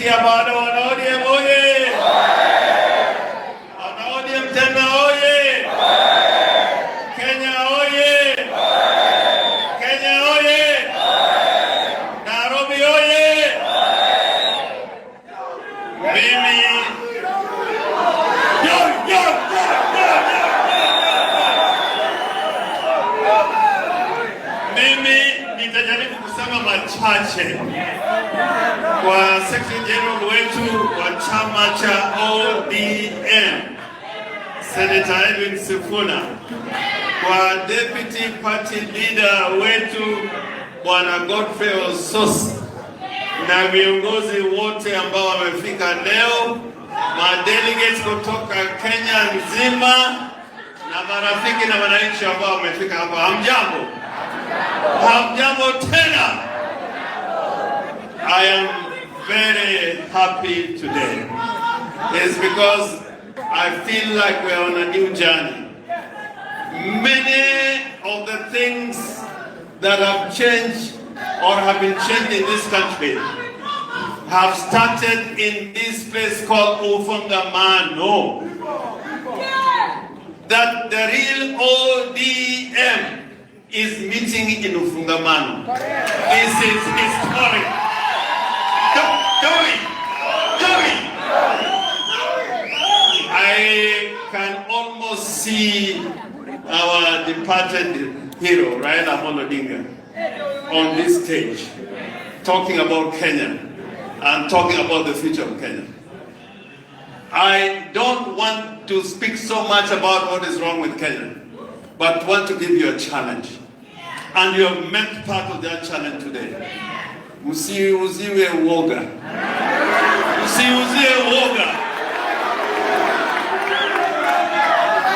nasikia bado wana ODM oye! Wana ODM tena oye! Kenya oye! Kenya oye! Nairobi oye! Mimi nitajaribu kusema machache kwa Secretary General wetu wa chama cha ODM, Senator Edwin Sifuna, kwa Deputy Party Leader wetu Bwana Godfrey Ososi, na viongozi wote ambao wamefika leo, madelegates kutoka Kenya nzima, na marafiki na wananchi ambao wamefika hapa. Hamjambo? Hamjambo tena. I am very happy today. It's because I feel like we are on a new journey. Many of the things that have changed or have been changed in this country have started in this place called Kimeumana. That the real ODM is meeting in Kimeumana. This is historic. I can almost see our departed hero, Odinga, on this stage, talking about Kenya and talking about the future of Kenya. I don't want to speak so much about what is wrong with Kenya, but want to give you a challenge. And you have met part of that challenge today. Usiwe woga. Usiuzie woga.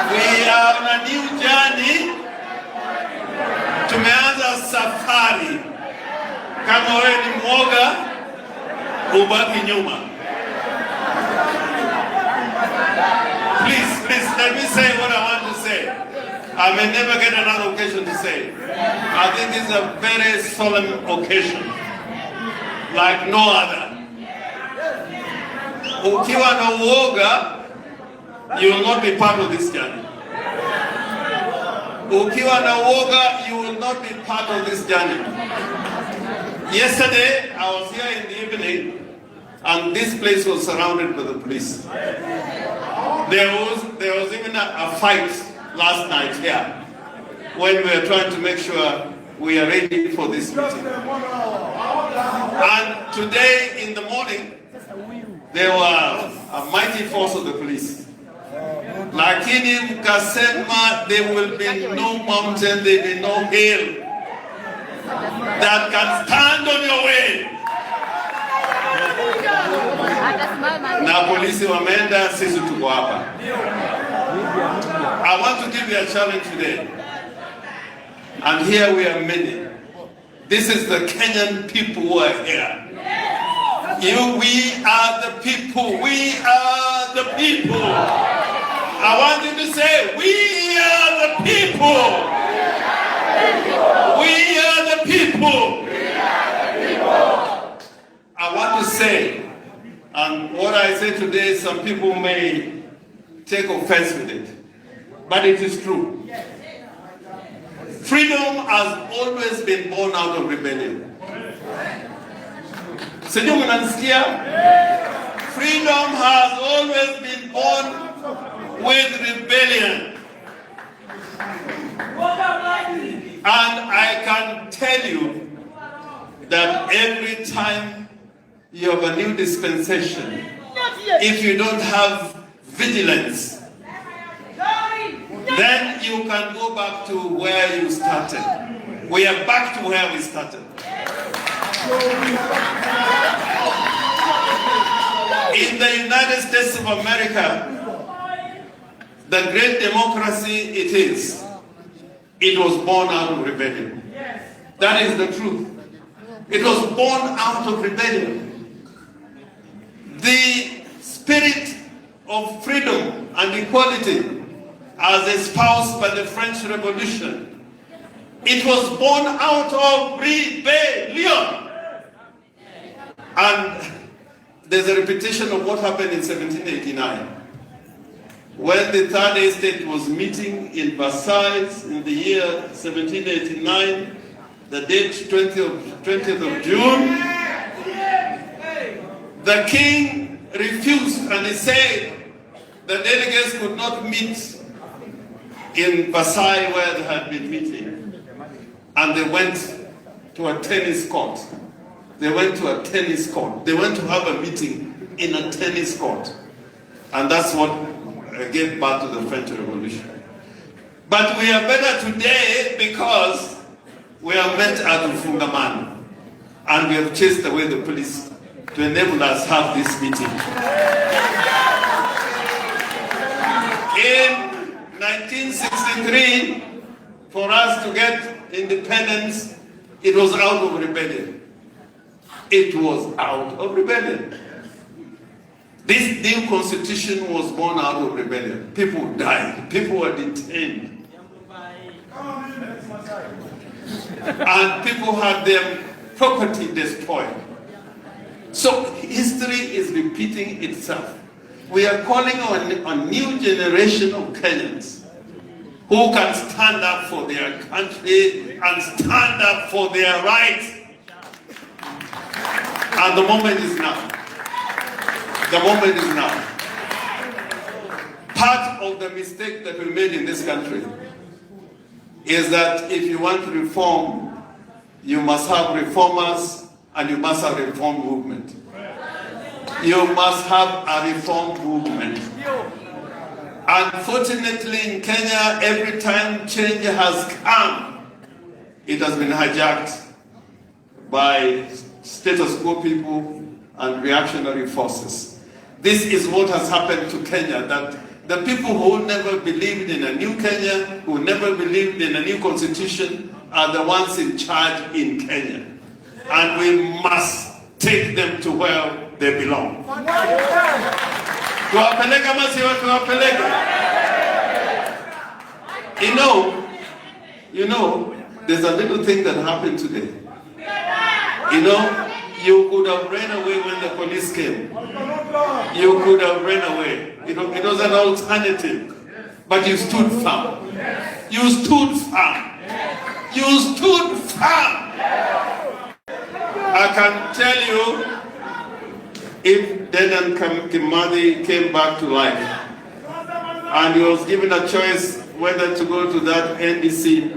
We are on a new journey. Tumeanza safari. Kama wewe ni mwoga, ubaki nyuma. Please, let me say what I want to say. I may never get another occasion to say it. I think this is a very solemn occasion, like no other. Ukiwa na uoga, you will not be part of this journey. Ukiwa na uoga, you will not be part of this journey. Yesterday, I was here in the evening, and this place was surrounded by the police. There was even a fight last night here when we were trying to make sure we are ready for this meeting. And today in the morning, there were a mighty force of the police. Lakini mkasema there will be no mountain, there will be no hill that can stand on your way. Na polisi wameenda, sisi tuko hapa. I want to give you a challenge today. And here we are many. This is the Kenyan people who are here. We are the people. We are the people. I want you to say, we are the people. We are the people. I want to say, and what I say today, some people may take offense with it, but it is true. Freedom has always been born out of rebellion. Sijui mnanisikia? Freedom has always been born with rebellion. And I can tell you that every time you have a new dispensation, if you don't have vigilance, then you can go back to where you started. We are back to where we started. In the United States of America, the great democracy it is, it was born out of rebellion. That is the truth. It was born out of rebellion. The spirit of freedom and equality as espoused by the French Revolution, it was born out of rebellion. And there's a repetition of what happened in 1789. When the Third Estate was meeting in Versailles in the year 1789, the date 20th of June, the king refused and he said the delegates could not meet in Versailles where they had been meeting. And they went to a tennis court. They went to a tennis court. They went to have a meeting in a tennis court. And that's what gave birth to the French Revolution. But we are better today because we are met at Kimeumana. And we have chased away the police to enable us to have this meeting. In 1963, for us to get independence, it was out of rebellion. It was out of rebellion. This new constitution was born out of rebellion. People died. People were detained. And people had their property destroyed. So history is repeating itself. We are calling on a new generation of Kenyans who can stand up for their country and stand up for their rights. And the moment is now. The moment is now. Part of the mistake that we made in this country is that if you want to reform, you must have reformers and you must have a reform movement. You must have a reform movement. Unfortunately, in Kenya, every time change has come, it has been hijacked by status quo people and reactionary forces. This is what has happened to Kenya, that the people who never believed in a new Kenya, who never believed in a new constitution, are the ones in charge in Kenya. And we must take them to where they belong. Tuwapeleka masiwa tuwapeleka. You know, there's a little thing that happened today. You could have ran away when the police came. You could have ran away. It was an alternative. But you stood firm. You stood firm. You stood firm. I can tell you, if Dedan Kimeumana came back to life and he was given a choice whether to go to that NDC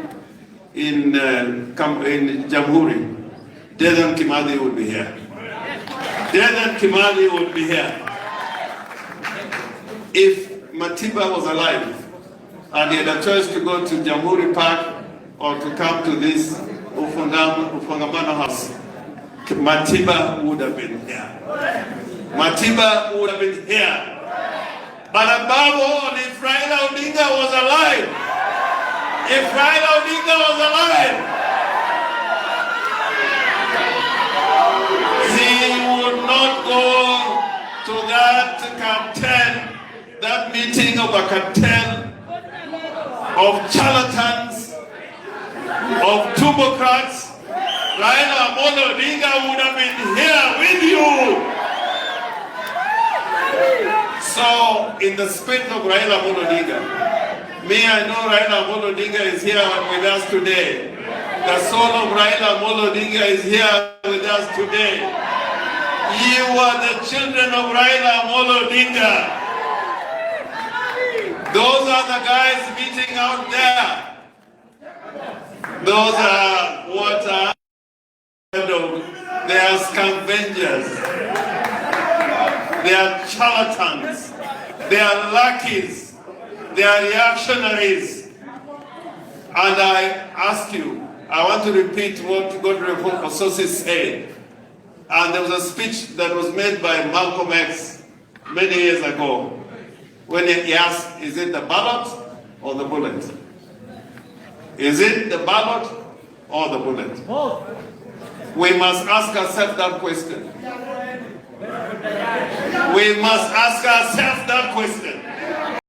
in Jamhuri, Dedan Kimeumana would be here. Dedan Kimeumana would be here. If Matiba was alive and he had a choice to go to Jamhuri Park or to come to this Ufungamana house, Matiba would have been here. Matiba would have been here. But above all, if Raila Odinga was alive, he would not go to that cartel, that meeting of a cartel of charlatans, of tumbocrats. Raila Odinga would have been here with you. So, in the spirit of Raila Odinga, I know Raila Odinga is here with us today. The soul of Raila Odinga is here with us today. You are the children of Raila Odinga. Those are the guys meeting out there. Those are what are they are scavengers. They are charlatans. They are lackeys. They are reactionaries. And I ask you, I want to repeat what Godfrey Ososi said. And there was a speech that was made by Malcolm X many years ago when he asked, is it the ballot or the bullet? Is it the ballot or the bullet? We must ask ourselves that question. We must ask ourselves that question.